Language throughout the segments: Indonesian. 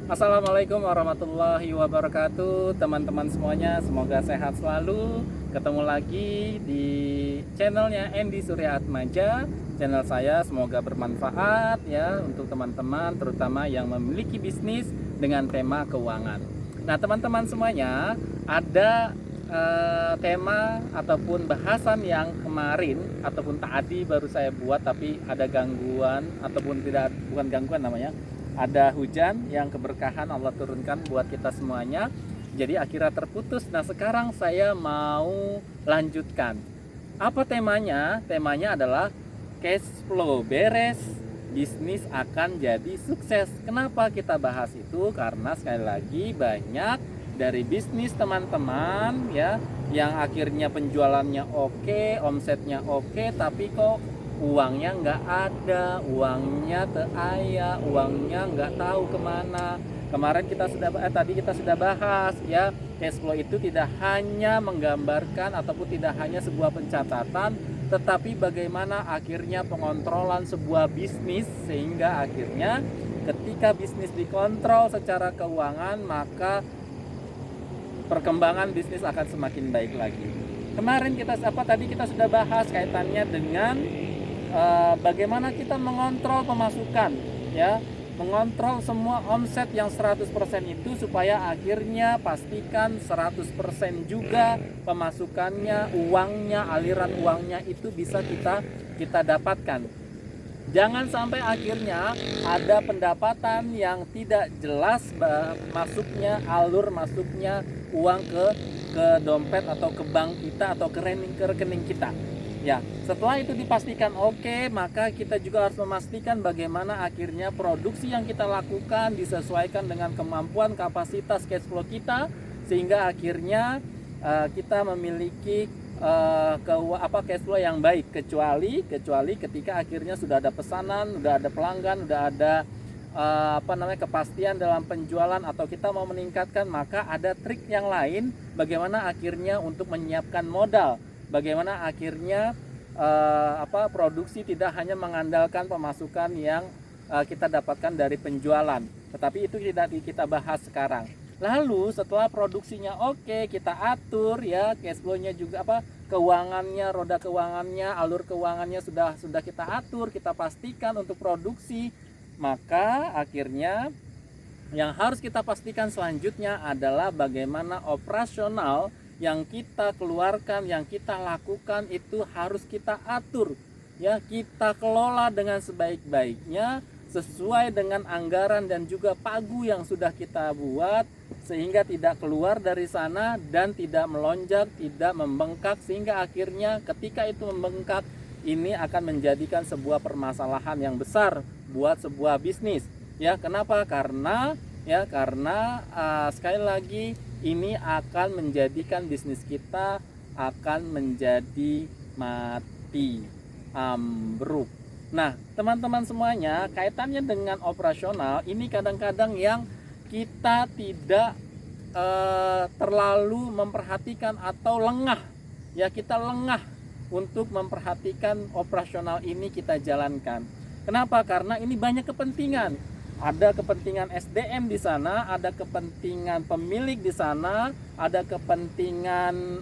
Assalamualaikum warahmatullahi wabarakatuh, teman-teman semuanya. Semoga sehat selalu. Ketemu lagi di channelnya Andy Surya Atmaja. Channel saya semoga bermanfaat ya untuk teman-teman, terutama yang memiliki bisnis dengan tema keuangan. Nah, teman-teman semuanya, ada tema ataupun bahasan yang kemarin ataupun tadi baru saya buat, tapi ada gangguan ataupun tidak, bukan gangguan namanya, ada hujan yang keberkahan Allah turunkan buat kita semuanya, jadi akhirnya terputus. Nah, sekarang saya mau lanjutkan. Apa temanya? Temanya adalah cash flow beres, bisnis akan jadi sukses. Kenapa kita bahas itu? Karena sekali lagi banyak dari bisnis teman-teman ya yang akhirnya penjualannya oke, omsetnya oke, tapi kok uangnya nggak ada, uangnya aya, uangnya nggak tahu kemana. Kemarin tadi kita sudah bahas ya, cash flow itu tidak hanya menggambarkan ataupun tidak hanya sebuah pencatatan, tetapi bagaimana akhirnya pengontrolan sebuah bisnis, sehingga akhirnya ketika bisnis dikontrol secara keuangan, maka perkembangan bisnis akan semakin baik lagi. Kemarin kita sudah bahas kaitannya dengan bagaimana kita mengontrol pemasukan ya, mengontrol semua omset yang 100% itu, supaya akhirnya pastikan 100% juga pemasukannya, uangnya, aliran uangnya itu bisa kita dapatkan. Jangan sampai akhirnya ada pendapatan yang tidak jelas masuknya, alur masuknya uang ke dompet atau ke bank kita atau ke rekening kita. Ya, setelah itu dipastikan oke, maka kita juga harus memastikan bagaimana akhirnya produksi yang kita lakukan disesuaikan dengan kemampuan kapasitas cash flow kita, sehingga akhirnya kita memiliki cash flow yang baik, kecuali ketika akhirnya sudah ada pesanan, sudah ada pelanggan, sudah ada kepastian dalam penjualan, atau kita mau meningkatkan, maka ada trik yang lain bagaimana akhirnya untuk menyiapkan modal, bagaimana akhirnya produksi tidak hanya mengandalkan pemasukan yang kita dapatkan dari penjualan, tetapi itu tidak kita bahas sekarang. Lalu setelah produksinya oke, kita atur ya, cash flow-nya juga keuangannya, roda keuangannya, alur keuangannya sudah kita atur, kita pastikan untuk produksi. Maka akhirnya yang harus kita pastikan selanjutnya adalah bagaimana operasional yang kita keluarkan, yang kita lakukan itu harus kita atur ya, kita kelola dengan sebaik-baiknya sesuai dengan anggaran dan juga pagu yang sudah kita buat, sehingga tidak keluar dari sana dan tidak melonjak, tidak membengkak, sehingga akhirnya ketika itu membengkak, ini akan menjadikan sebuah permasalahan yang besar buat sebuah bisnis ya. Kenapa? Karena sekali lagi ini akan menjadikan bisnis kita akan menjadi mati, ambruk. Nah, teman-teman semuanya, kaitannya dengan operasional ini kadang-kadang yang kita tidak terlalu memperhatikan atau lengah ya, kita lengah untuk memperhatikan operasional ini kita jalankan. Kenapa? Karena ini banyak kepentingan. Ada kepentingan SDM di sana, ada kepentingan pemilik di sana, ada kepentingan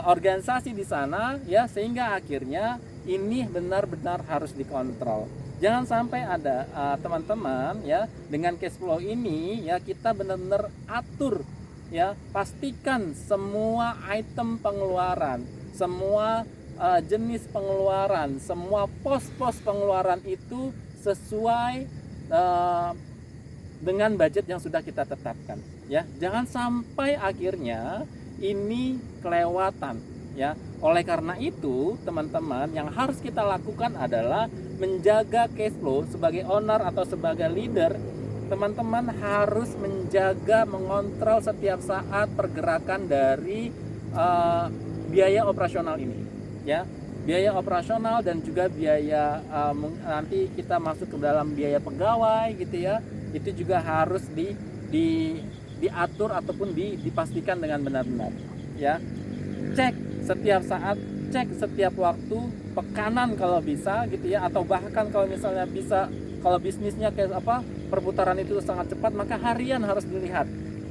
organisasi di sana ya, sehingga akhirnya ini benar-benar harus dikontrol. Jangan sampai ada teman-teman ya, dengan cash flow ini ya, kita benar-benar atur ya, pastikan semua item pengeluaran, semua jenis pengeluaran, semua pos-pos pengeluaran itu sesuai dengan budget yang sudah kita tetapkan ya. Jangan sampai akhirnya ini kelewatan ya. Oleh karena itu, teman-teman, yang harus kita lakukan adalah menjaga cash flow. Sebagai owner atau sebagai leader, teman-teman harus menjaga, mengontrol setiap saat pergerakan dari biaya operasional ini ya. Biaya operasional dan juga biaya nanti kita masuk ke dalam biaya pegawai gitu ya, itu juga harus diatur ataupun dipastikan dengan benar-benar ya. Cek setiap saat, cek setiap waktu, pekanan kalau bisa gitu ya, atau bahkan kalau misalnya bisa Kalau bisnisnya kayak apa, perputaran itu sangat cepat, maka harian harus dilihat.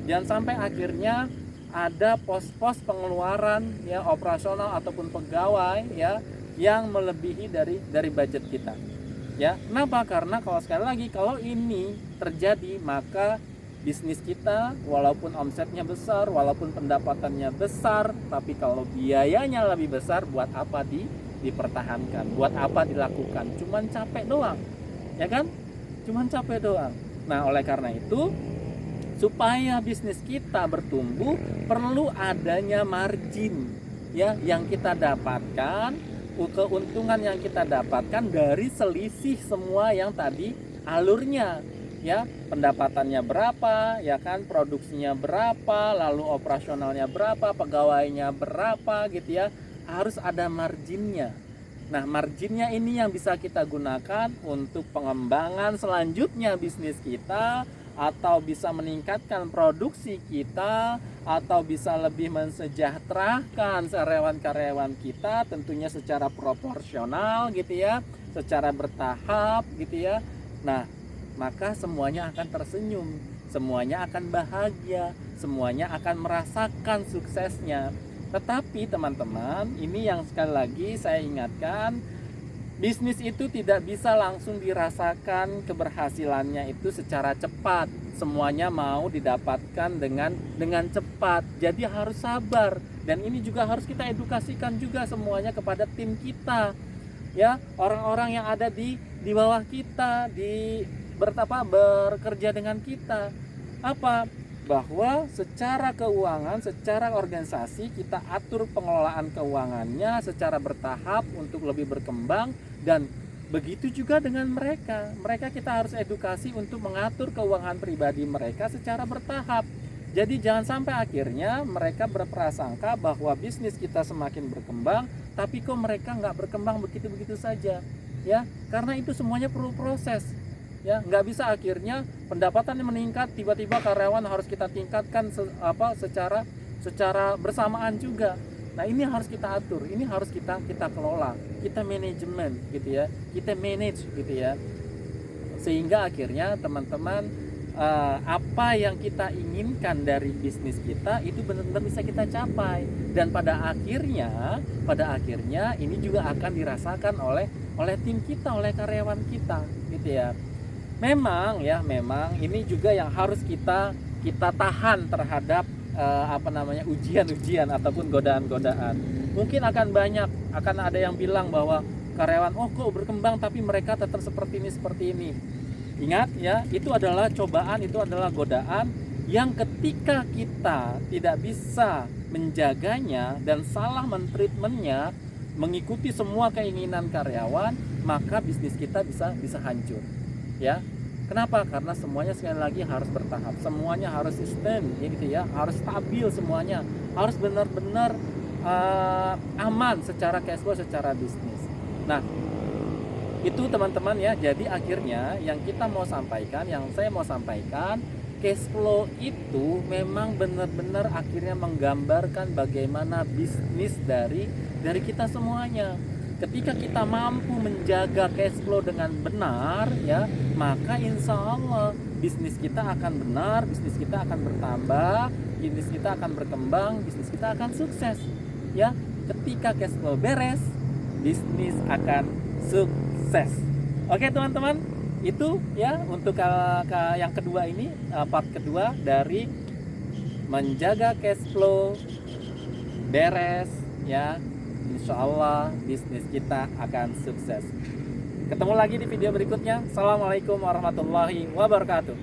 Jangan sampai akhirnya ada pos-pos pengeluaran ya operasional ataupun pegawai ya yang melebihi dari budget kita. Ya, kenapa? Karena kalau sekali lagi kalau ini terjadi, maka bisnis kita walaupun omsetnya besar, walaupun pendapatannya besar, tapi kalau biayanya lebih besar, buat apa dipertahankan? Buat apa dilakukan? Cuman capek doang. Ya kan? Cuman capek doang. Nah, oleh karena itu supaya bisnis kita bertumbuh perlu adanya margin ya yang kita dapatkan, keuntungan yang kita dapatkan dari selisih semua yang tadi alurnya ya, pendapatannya berapa ya kan, produksinya berapa, lalu operasionalnya berapa, pegawainya berapa gitu ya, harus ada marginnya. Nah, marginnya ini yang bisa kita gunakan untuk pengembangan selanjutnya bisnis kita, atau bisa meningkatkan produksi kita, atau bisa lebih mensejahterakan karyawan-karyawan kita, tentunya secara proporsional gitu ya, secara bertahap gitu ya. Nah, maka semuanya akan tersenyum, semuanya akan bahagia, semuanya akan merasakan suksesnya. Tetapi teman-teman, ini yang sekali lagi saya ingatkan, bisnis itu tidak bisa langsung dirasakan keberhasilannya itu secara cepat. Semuanya mau didapatkan dengan cepat. Jadi harus sabar, dan ini juga harus kita edukasikan juga semuanya kepada tim kita. Ya, orang-orang yang ada di bawah kita, bekerja dengan kita. Apa? Bahwa secara keuangan, secara organisasi kita atur pengelolaan keuangannya secara bertahap untuk lebih berkembang, dan begitu juga dengan mereka. Mereka kita harus edukasi untuk mengatur keuangan pribadi mereka secara bertahap. Jadi jangan sampai akhirnya mereka berprasangka bahwa bisnis kita semakin berkembang, tapi kok mereka nggak berkembang begitu-begitu saja. Ya, karena itu semuanya perlu proses. Ya, nggak bisa akhirnya pendapatan yang meningkat tiba-tiba karyawan harus kita tingkatkan secara bersamaan juga. Nah, ini harus kita atur, ini harus kita kelola, kita manajemen gitu ya, kita manage gitu ya, sehingga akhirnya teman-teman apa yang kita inginkan dari bisnis kita itu benar-benar bisa kita capai, dan pada akhirnya ini juga akan dirasakan oleh tim kita, oleh karyawan kita gitu ya. Memang ini juga yang harus kita tahan terhadap ujian-ujian ataupun godaan-godaan. Mungkin akan ada yang bilang bahwa karyawan kok berkembang tapi mereka tetap seperti ini. Ingat ya, itu adalah cobaan, itu adalah godaan yang ketika kita tidak bisa menjaganya dan salah mentreatmentnya, mengikuti semua keinginan karyawan, maka bisnis kita bisa hancur. Ya, kenapa? Karena semuanya sekali lagi harus bertahap, semuanya harus sustain, ya gitu ya, harus stabil semuanya, harus benar-benar aman secara cash flow, secara bisnis. Nah, itu teman-teman ya. Jadi akhirnya yang saya mau sampaikan, cash flow itu memang benar-benar akhirnya menggambarkan bagaimana bisnis dari kita semuanya. Ketika kita mampu menjaga cash flow dengan benar ya, maka insya Allah bisnis kita akan benar, bisnis kita akan bertambah, bisnis kita akan berkembang, bisnis kita akan sukses ya. Ketika cash flow beres, bisnis akan sukses. Oke teman-teman, itu ya untuk yang kedua ini, part kedua dari menjaga cash flow beres ya. Insya Allah bisnis kita akan sukses. Ketemu lagi di video berikutnya. Assalamualaikum warahmatullahi wabarakatuh.